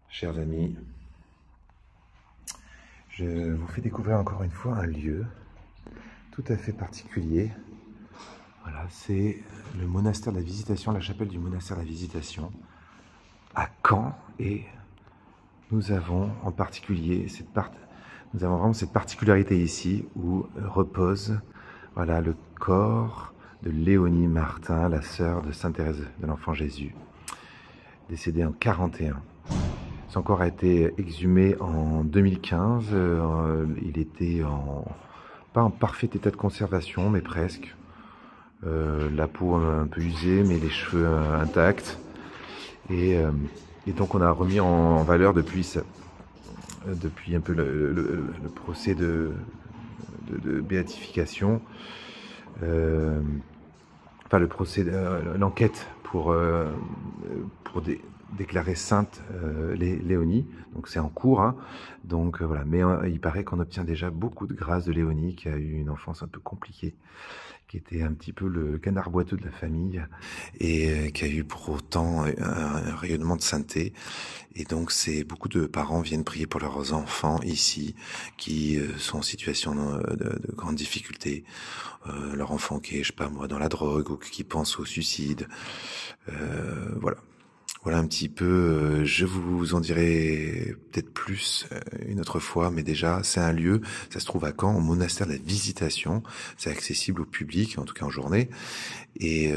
Chers amis, je vous fais découvrir encore une fois un lieu tout à fait particulier. Voilà, c'est le monastère de la Visitation, la chapelle du monastère de la Visitation à Caen, et nous avons en particulier nous avons vraiment cette particularité ici où repose le corps de Léonie Martin, la sœur de Sainte Thérèse de l'Enfant Jésus, décédée en 41. Son corps a été exhumé en 2015. Il était pas en parfait état de conservation, mais presque. La peau un peu usée, mais les cheveux intacts. Et donc on a remis en valeur depuis un peu le procès de béatification. Le procès, l'enquête pour déclarer sainte Léonie. Donc c'est en cours, hein. Donc voilà. Mais il paraît qu'on obtient déjà beaucoup de grâce de Léonie, qui a eu une enfance un peu compliquée, qui était un petit peu le canard boiteux de la famille, et qui a eu pour autant un rayonnement de sainteté. Et donc beaucoup de parents viennent prier pour leurs enfants ici, qui sont en situation de grande difficulté. Leur enfant qui est, je sais pas moi, dans la drogue, ou qui pense au suicide. Voilà un petit peu. Je vous en dirai peut-être plus une autre fois, mais déjà c'est un lieu, ça se trouve à Caen, au monastère de la Visitation. C'est accessible au public, en tout cas en journée, et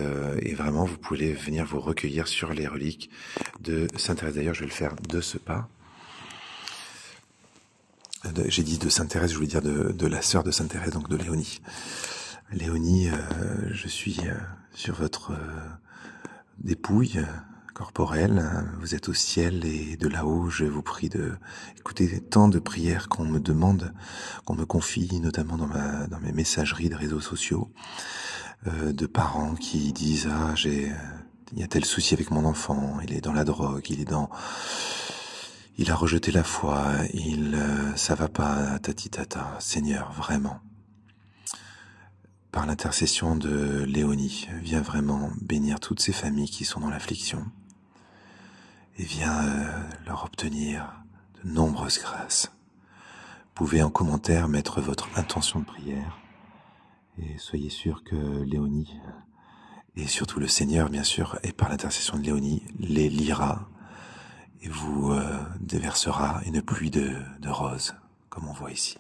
vraiment vous pouvez venir vous recueillir sur les reliques de Sainte Thérèse. D'ailleurs, je vais le faire de ce pas. J'ai dit de Sainte Thérèse, je voulais dire de la sœur de Sainte Thérèse, donc de Léonie. Léonie, je suis sur votre dépouille corporelle. Vous êtes au ciel, et de là-haut, je vous prie de écouter tant de prières qu'on me demande, qu'on me confie, notamment dans mes messageries de réseaux sociaux, de parents qui disent « Ah, il y a tel souci avec mon enfant, il est dans la drogue, il a rejeté la foi, ça va pas, tati tata. Seigneur, vraiment. » Par l'intercession de Léonie, viens vraiment bénir toutes ces familles qui sont dans l'affliction, et viens leur obtenir de nombreuses grâces. Vous pouvez en commentaire mettre votre intention de prière, et soyez sûr que Léonie, et surtout le Seigneur bien sûr, et par l'intercession de Léonie, les lira et vous déversera une pluie de roses, comme on voit ici.